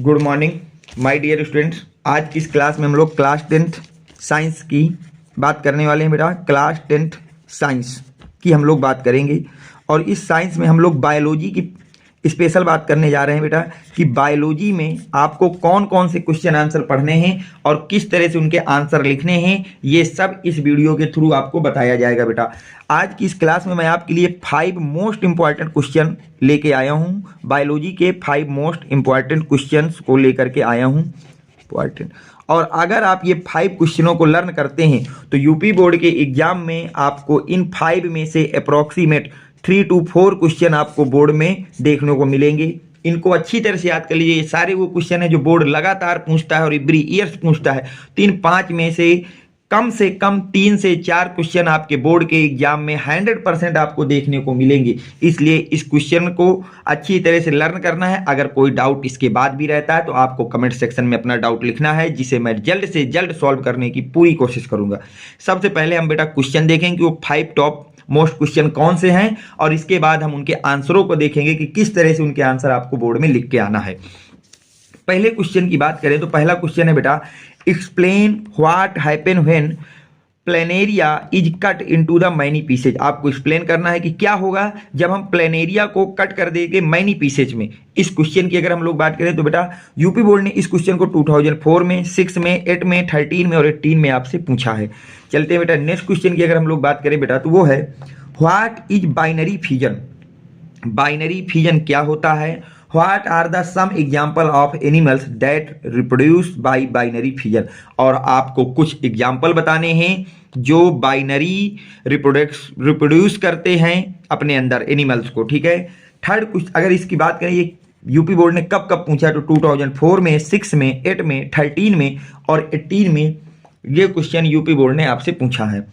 Good morning my dear students. आज की इस क्लास में हम लोग क्लास 10th साइंस की बात करने वाले हैं बेटा। क्लास 10th साइंस की हम लोग बात करेंगे और इस साइंस में हम लोग बायोलॉजी की स्पेशल बात करने जा रहे हैं बेटा कि बायोलॉजी में आपको कौन कौन से क्वेश्चन आंसर पढ़ने हैं और किस तरह से उनके आंसर लिखने हैं, ये सब इस वीडियो के थ्रू आपको बताया जाएगा बेटा। आज की इस क्लास में मैं आपके लिए 5 मोस्ट इंपॉर्टेंट क्वेश्चन लेके आया हूं। बायोलॉजी के 5 मोस्ट इंपॉर्टेंट क्वेश्चंस को लेकर के आया हूं इंपॉर्टेंट। और अगर आप ये 5 क्वेश्चनों को लर्न करते हैं तो यूपी बोर्ड के एग्जाम में आपको इन 5 में से अप्रॉक्सीमेट 3 to 4 क्वेश्चन आपको बोर्ड में देखने को मिलेंगे। इनको अच्छी तरह से याद कर लीजिए। ये सारे वो क्वेश्चन है जो बोर्ड लगातार पूछता है और एवरी ईयर्स पूछता है। 3-5 में से कम 3 से 4 क्वेश्चन आपके बोर्ड के एग्जाम में 100% आपको देखने को मिलेंगे। इसलिए इस क्वेश्चन को अच्छी तरह से लर्न करना है। अगर कोई डाउट इसके बाद भी रहता है तो आपको कमेंट सेक्शन में अपना डाउट लिखना है, जिसे मैं जल्द से जल्द सॉल्व करने की पूरी कोशिश करूंगा। सबसे पहले हम बेटा क्वेश्चन देखेंगे कि वो 5 टॉप मोस्ट क्वेश्चन कौन से हैं और इसके बाद हम उनके आंसरों को देखेंगे कि किस तरह से उनके आंसर आपको बोर्ड में लिख के आना है। पहले क्वेश्चन की बात करें तो पहला क्वेश्चन है बेटा, explain what happen when planaria is cut into the many pieces. आपको एक्सप्लेन करना है कि क्या होगा जब हम प्लेनेरिया को कट कर देंगे मैनी पीसेज में। इस क्वेश्चन की अगर हम लोग बात करें तो बेटा यूपी बोर्ड ने इस क्वेश्चन को 2004 में, 6 में, 8 में, 13 में और 18 में आपसे पूछा है। चलते हैं बेटा नेक्स्ट क्वेश्चन की अगर हम लोग बात करें बेटा तो वो है what is binary fission. Binary fission क्या होता है? What are the some example of animals that reproduce by binary fission। और आपको कुछ एग्जाम्पल बताने हैं जो बाइनरी रिप्रोड्यूस करते हैं अपने अंदर एनिमल्स को। ठीक है। थर्ड कुछ अगर इसकी बात करें, ये यूपी बोर्ड ने कब कब पूछा तो 2004 में, 6 में, 8 में, 13 में और 18 में ये क्वेश्चन यूपी बोर्ड ने आपसे पूछा है।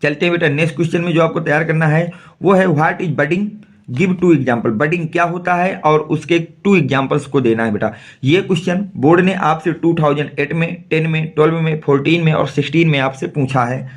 चलते हैं बेटा नेक्स्ट क्वेश्चन में जो आपको तैयार करना है वो है what is budding, give 2 example. Budding क्या होता है और उसके 2 एग्जाम्पल्स को देना है बेटा। ये क्वेश्चन बोर्ड ने आपसे 2008 में, 10 में, 12 में, 14 में और 16 में आपसे पूछा है।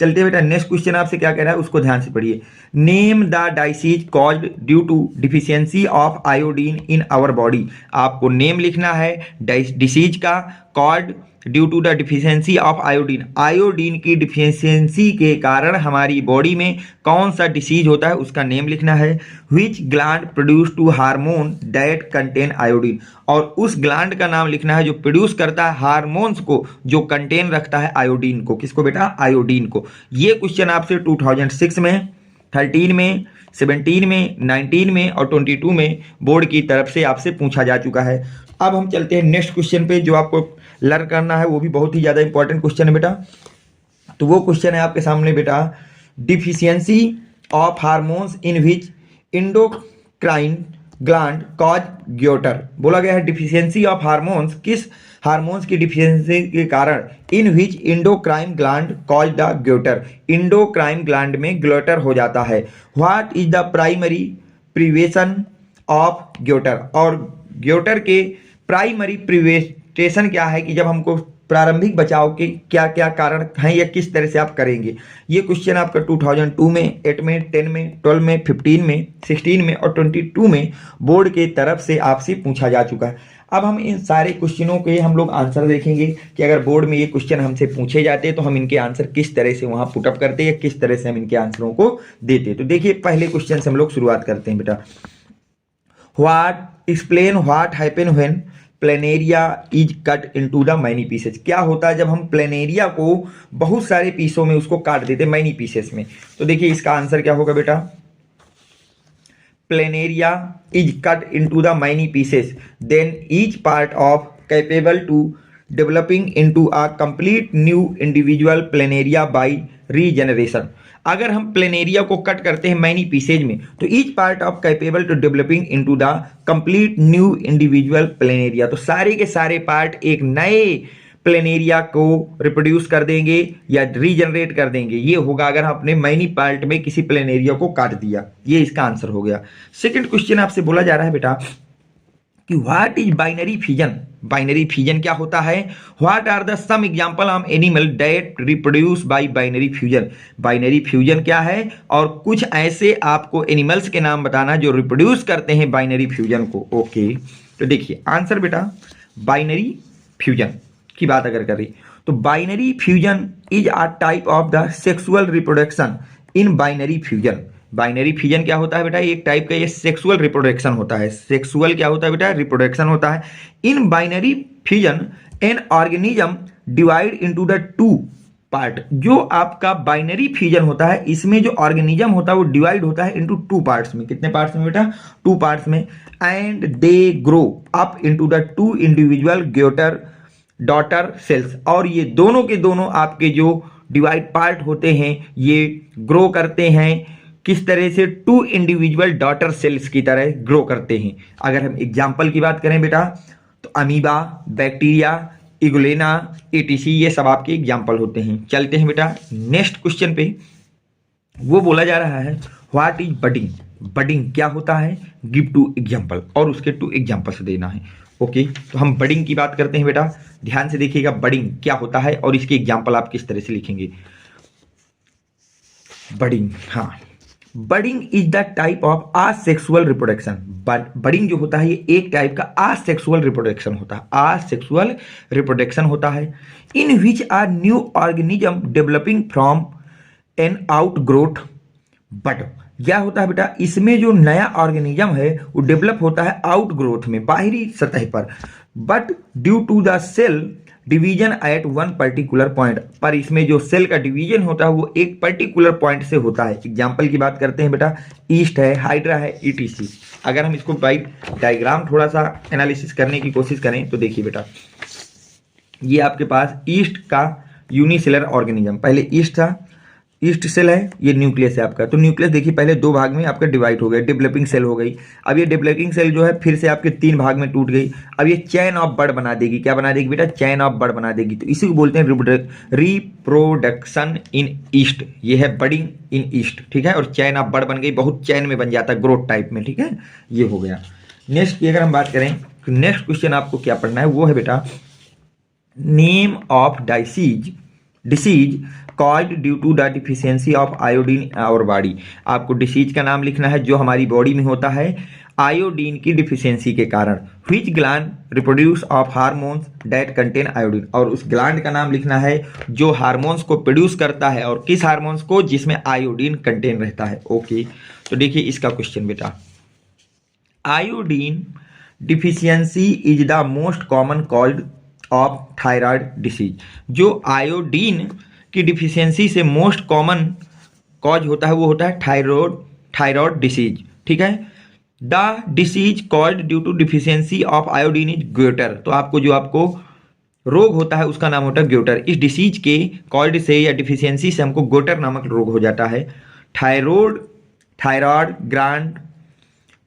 चलते बेटा नेक्स्ट क्वेश्चन आपसे क्या कह रहा है उसको ध्यान से पढ़िए। Name the disease caused due to deficiency of iodine in our body. आपको नेम लिखना है डिसीज का, caused due to the deficiency of iodine. Iodine की डिफिशियंसी के कारण हमारी बॉडी में कौन सा डिसीज होता है उसका नेम लिखना है। Which gland produce two hormone that contain iodine. और उस ग्लैंड का नाम लिखना है जो प्रोड्यूस करता है हार्मोन्स को जो कंटेन रखता है आयोडीन को। किसको बेटा? आयोडीन को। ये क्वेश्चन आपसे 2006 में, 13 में, 17 में, 19 में और 22 में बोर्ड की तरफ से आपसे पूछा जा चुका है। अब हम चलते हैं नेक्स्ट क्वेश्चन पे जो आपको लर्न करना है, वो भी बहुत ही ज़्यादा इंपॉर्टेंट क्वेश्चन है बेटा। तो वो क्वेश्चन है आपके सामने बेटा, deficiency of hormones in which endocrine gland cause goitre. बोला गया है डिफिशियंसी ऑफ हार्मोन्स, किस हार्मोन्स की डिफिशियंसी के कारण in which endocrine gland cause the goitre. Endocrine gland में ग्लोटर हो जाता है। What is the primary prevention of goitre. और ग्योटर के प्राइमरी प्रिवेशन क्या है कि जब हमको प्रारंभिक बचाव के क्या क्या कारण हैं या किस तरह से आप करेंगे। ये क्वेश्चन आपका 2002 में, 8 में, 10 में, 12 में, 15 में, 16 में और 22 में बोर्ड के तरफ से आपसे पूछा जा चुका है। अब हम इन सारे क्वेश्चनों के हम लोग आंसर देखेंगे कि अगर बोर्ड में ये क्वेश्चन हमसे पूछे जाते तो हम इनके आंसर किस तरह से वहां पुटअप करते या किस तरह से हम इनके आंसरों को देते। तो देखिए पहले क्वेश्चन से हम लोग शुरुआत करते हैं बेटा। Explain what happen when planaria is cut into the many pieces. क्या होता है जब हम प्लेनेरिया को बहुत सारे पीसों में उसको काट देते मैनी पीसेस में। तो देखिए इसका आंसर क्या होगा बेटा, planaria is cut into the many pieces then each part of capable to developing into a complete new individual planaria by regeneration. अगर हम प्लेनेरिया को कट करते हैं मैनी पीसेज में तो each part of capable to developing into the complete new individual planaria. तो सारे के सारे पार्ट एक नए प्लेनेरिया को रिप्रोड्यूस कर देंगे या रीजनरेट कर देंगे। ये होगा अगर हम अपने मैनी पार्ट में किसी प्लेनेरिया को काट दिया। ये इसका आंसर हो गया। सेकंड क्वेश्चन आपसे बोला जा रहा है बेटा कि what is binary fission. Binary fission क्या होता है? What are the some example of animal that reproduce by binary fusion. Binary fusion क्या है और कुछ ऐसे आपको एनिमल्स के नाम बताना जो रिप्रोड्यूस करते हैं बाइनरी फ्यूजन को। ओके तो देखिए आंसर बेटा बाइनरी फ्यूजन की बात अगर करें तो binary fusion is a type of the sexual reproduction in binary fusion. Binary fusion क्या होता है बेटा, एक टाइप का ये सेक्सुअल रिप्रोडक्शन होता है। सेक्सुअल क्या होता है बेटा, रिप्रोडक्शन होता है। In binary fusion an organism divide into the two part. जो आपका बाइनरी फ्यूजन होता है इसमें जो ऑर्गेनिज्म होता है वो डिवाइड होता है इनटू टू पार्ट्स में। कितने पार्ट्स में बेटा, टू पार्ट्स में। And they grow up into the two individual ग्योटर डॉटर सेल्स। और ये दोनों के दोनों आपके जो डिवाइड पार्ट होते हैं ये ग्रो करते हैं किस तरह से, टू इंडिविजुअल डॉटर सेल्स की तरह ग्रो करते हैं। अगर हम एग्जाम्पल की बात करें बेटा तो अमीबा, बैक्टीरिया, इगुलेना, एटीसी ये सब आपके एग्जाम्पल होते हैं। चलते हैं बेटा नेक्स्ट क्वेश्चन पे। वो बोला जा रहा है व्हाट इज बडिंग। बडिंग क्या होता है, गिव टू एग्जाम्पल, और उसके टू एग्जाम्पल्स देना है। ओके तो हम बडिंग की बात करते हैं बेटा, ध्यान से देखिएगा बडिंग क्या होता है और इसके एग्जाम्पल आप किस तरह से लिखेंगे। बडिंग, हाँ, budding is the type of asexual reproduction. Budding जो होता है ये एक टाइप का आसेक्सुअल रिप्रोडक्शन होता है। आसेक्सुअल रिप्रोडक्शन होता है in which are new organism developing from an outgrowth bud. क्या होता है बेटा, इसमें जो नया ऑर्गेनिज्म है वो डेवलप होता है आउटग्रोथ में, बाहरी सतह पर। But due to the cell division at one particular point, पर इसमें जो सेल का डिवीजन होता है वो एक पर्टिकुलर पॉइंट से होता है। एग्जाम्पल की बात करते हैं बेटा, ईस्ट है, हाइड्रा है, ईटीसी। अगर हम इसको बाई डायग्राम थोड़ा सा एनालिसिस करने की कोशिश करें तो देखिए बेटा ये आपके पास ईस्ट का यूनिसेलर ऑर्गेनिज्म, पहले ईस्ट था, ईस्ट सेल है, ये न्यूक्लियस है आपका। तो न्यूक्लियस देखिए पहले दो भाग में आपका डिवाइड हो गया, डेवलपिंग सेल हो गई। अब ये डेवलपिंग सेल जो है फिर से आपके तीन भाग में टूट गई। अब ये चैन ऑफ बर्ड बना देगी। क्या बना देगी बेटा, चैन ऑफ बर्ड बना देगी। तो इसी को बोलते हैं रिप्रोडक्शन इन ईस्ट। ये है बडिंग इन ईस्ट, ठीक है। और चैन ऑफ बर्ड बन गई, बहुत चैन में बन जाता है ग्रोथ टाइप में, ठीक है। ये हो गया। नेक्स्ट की अगर हम बात करें तो नेक्स्ट क्वेश्चन आपको क्या पढ़ना है, वो है बेटा name of disease called due to the deficiency of iodine in our body. आपको डिसीज का नाम लिखना है जो हमारी बॉडी में होता है आयोडीन की डिफिशियंसी के कारण। Which gland reproduce of hormones that contain iodine. और उस ग्लैंड का नाम लिखना है जो हार्मोन्स को प्रोड्यूस करता है, और किस हार्मोन्स को, जिसमें आयोडीन कंटेन रहता है। ओके तो देखिए इसका क्वेश्चन बेटा, iodine deficiency is the most common cause of thyroid disease. जो आयोडीन की डिफिशियंसी से मोस्ट कॉमन कॉज होता है वो होता है थायराइड डिसीज, ठीक है। The disease called due to deficiency of iodine is goitre. तो आपको जो आपको रोग होता है उसका नाम होता है ग्योटर। इस डिसीज के कॉल्ड से या डिफिशियंसी से हमको ग्योटर नामक रोग हो जाता है। Thyroid gland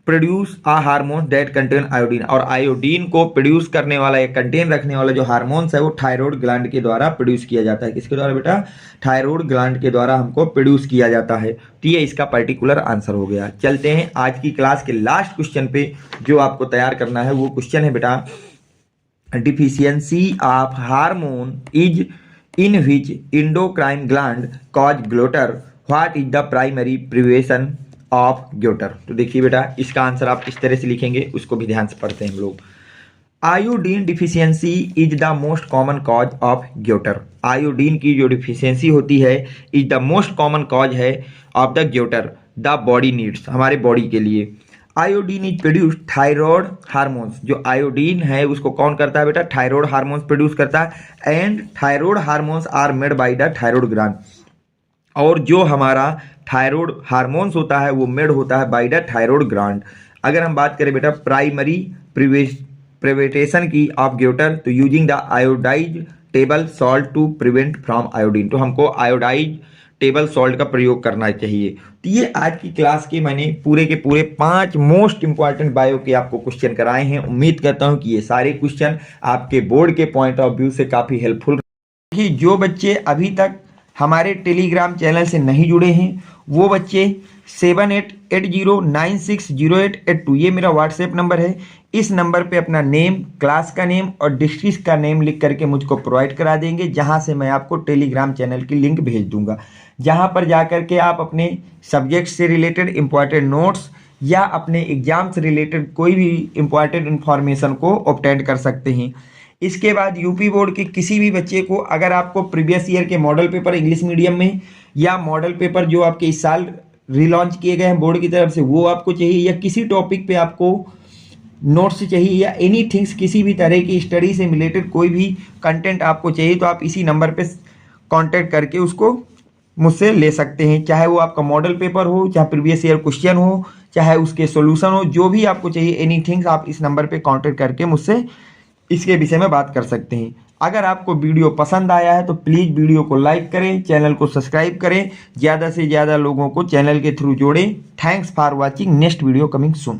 produce a hormone that contain iodine. और आयोडीन को प्रोड्यूस करने वाला या कंटेन रखने वाला जो हार्मोन्स है वो थायराइड ग्लैंड के द्वारा प्रोड्यूस किया जाता है। किसके द्वारा बेटा, थायराइड ग्लैंड के द्वारा हमको प्रोड्यूस किया जाता है। तो ये इसका पर्टिकुलर आंसर हो गया। चलते हैं आज की क्लास के लास्ट क्वेश्चन पे जो आपको तैयार करना है। वो क्वेश्चन है बेटा deficiency of hormone is in which endocrine gland cause goitre. What is the primary prevention of goitre. तो देखिए बेटा इसका आंसर आप किस तरह से लिखेंगे उसको भी ध्यान से पढ़ते हैं हम लोग। Iodine deficiency is the most common cause of goitre. Iodine की जो डिफिशियंसी होती है is the most common cause है of the goitre the body needs, हमारे बॉडी के लिए। Iodine is produce thyroid hormones. जो आयोडीन है उसको कौन करता है बेटा, थायराइड हार्मोन्स प्रोड्यूस करता है। And thyroid hormones are made by the thyroid gland. और जो हमारा थायराइड हार्मोन्स होता है वो मेड होता है बाय द थायराइड ग्लैंड। अगर हम बात करें बेटा प्राइमरी प्रिवेटेशन की ऑफ ग्योटर, तो using the iodise table salt to prevent from iodine. तो हमको आयोडाइज टेबल सॉल्ट का प्रयोग करना चाहिए। तो ये आज की क्लास के मैंने पूरे के पूरे 5 मोस्ट इंपॉर्टेंट बायो के आपको क्वेश्चन कराए हैं। उम्मीद करता हूं कि ये सारे क्वेश्चन आपके बोर्ड के पॉइंट ऑफ व्यू से काफ़ी हेल्पफुल। जो बच्चे अभी तक हमारे टेलीग्राम चैनल से नहीं जुड़े हैं वो बच्चे 7880960882 ये मेरा व्हाट्सएप नंबर है। इस नंबर पे अपना नेम, क्लास का नेम और डिस्ट्रिक्ट का नेम लिख करके मुझको प्रोवाइड करा देंगे, जहां से मैं आपको टेलीग्राम चैनल की लिंक भेज दूंगा, जहां पर जाकर के आप अपने सब्जेक्ट से रिलेटेड इंपॉर्टेंट नोट्स या अपने एग्जाम से रिलेटेड कोई भी इम्पॉर्टेंट इन्फॉर्मेशन को ऑब्टेन कर सकते हैं। इसके बाद यूपी बोर्ड के किसी भी बच्चे को अगर आपको प्रीवियस ईयर के मॉडल पेपर इंग्लिश मीडियम में या मॉडल पेपर जो आपके इस साल रिलॉन्च किए गए हैं बोर्ड की तरफ से वो आपको चाहिए, या किसी टॉपिक पे आपको नोट्स चाहिए, या एनी थिंग्स किसी भी तरह की स्टडी से रिलेटेड कोई भी कंटेंट आपको चाहिए, तो आप इसी नंबर पे कांटेक्ट करके उसको मुझसे ले सकते हैं। चाहे वो आपका मॉडल पेपर हो, चाहे प्रीवियस ईयर क्वेश्चन हो, चाहे उसके सॉल्यूशन हो, जो भी आपको चाहिए एनी थिंग्स आप इस नंबर पे कांटेक्ट करके मुझसे इसके विषय में बात कर सकते हैं। अगर आपको वीडियो पसंद आया है तो प्लीज़ वीडियो को लाइक करें, चैनल को सब्सक्राइब करें, ज़्यादा से ज़्यादा लोगों को चैनल के थ्रू जोड़ें। Thanks for watching, next video coming soon.